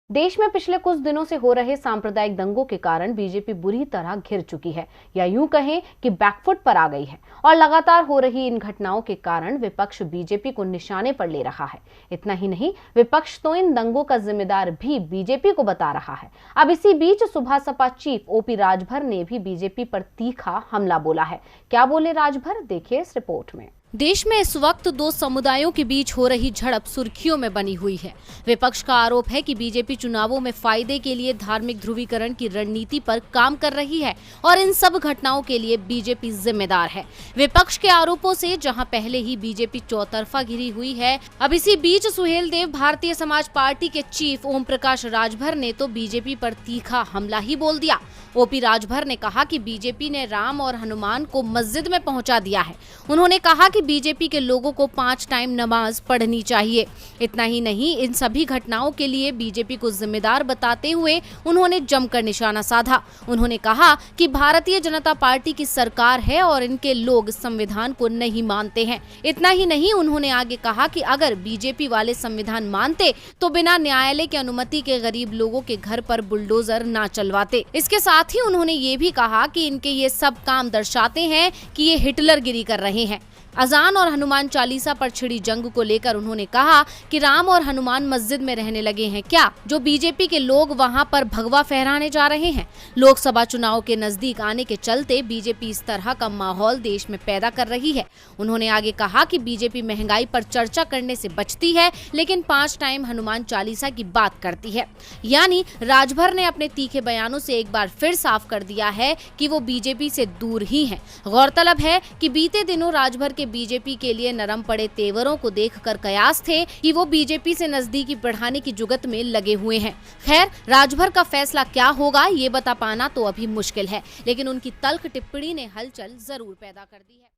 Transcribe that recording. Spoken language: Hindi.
देश में पिछले कुछ दिनों से हो रहे सांप्रदायिक दंगों के कारण बीजेपी बुरी तरह घिर चुकी है या यूं कहें कि बैकफुट पर आ गई है और लगातार हो रही इन घटनाओं के कारण विपक्ष बीजेपी को निशाने पर ले रहा है। इतना ही नहीं, विपक्ष तो इन दंगों का जिम्मेदार भी बीजेपी को बता रहा है। अब इसी बीच सुबह सपा चीफ ओपी राजभर ने भी बीजेपी पर तीखा हमला बोला है। क्या बोले राजभर, देखिए इस रिपोर्ट में। देश में इस वक्त दो समुदायों के बीच हो रही झड़प सुर्खियों में बनी हुई है। विपक्ष का आरोप है कि बीजेपी चुनावों में फायदे के लिए धार्मिक ध्रुवीकरण की रणनीति पर काम कर रही है और इन सब घटनाओं के लिए बीजेपी जिम्मेदार है। विपक्ष के आरोपों से जहां पहले ही बीजेपी चौतरफा घिरी हुई है, अब इसी बीच सुहेलदेव भारतीय समाज पार्टी के चीफ ओम प्रकाश राजभर ने तो बीजेपी पर तीखा हमला ही बोल दिया। ओपी राजभर ने कहा कि बीजेपी ने राम और हनुमान को मस्जिद में पहुंचा दिया है। उन्होंने कहा कि बीजेपी के लोगों को 5 टाइम नमाज पढ़नी चाहिए। इतना ही नहीं, इन सभी घटनाओं के लिए बीजेपी को जिम्मेदार बताते हुए उन्होंने जमकर निशाना साधा। उन्होंने कहा कि भारतीय जनता पार्टी की सरकार है और इनके लोग संविधान को नहीं मानते हैं। इतना ही नहीं, उन्होंने आगे कहा कि अगर बीजेपी वाले संविधान मानते तो बिना न्यायालय की अनुमति के गरीब लोगों के घर पर बुलडोजर ना चलवाते। इसके साथ ही उन्होंने ये भी कहा कि इनके ये सब काम दर्शाते हैं कि ये हिटलरगिरी कर रहे हैं। अजान और हनुमान चालीसा पर छिड़ी जंग को लेकर उन्होंने कहा कि राम और हनुमान मस्जिद में रहने लगे हैं क्या, जो बीजेपी के लोग वहां पर भगवा फहराने जा रहे हैं। लोकसभा चुनाव के नजदीक आने के चलते बीजेपी इस तरह का माहौल देश में पैदा कर रही है। उन्होंने आगे कहा कि बीजेपी महंगाई पर चर्चा करने से बचती है, लेकिन 5 टाइम हनुमान चालीसा की बात करती है। यानी राजभर ने अपने तीखे बयानों से एक बार फिर साफ कर दिया है कि वो बीजेपी से दूर ही हैं। गौरतलब है कि बीते दिनों राजभर के बीजेपी के लिए नरम पड़े तेवरों को देखकर कयास थे कि वो बीजेपी से नजदीकी बढ़ाने की जुगत में लगे हुए हैं। खैर, राजभर का फैसला क्या होगा ये बता पाना तो अभी मुश्किल है, लेकिन उनकी तल्ख टिप्पणी ने हलचल जरूर पैदा कर दी है।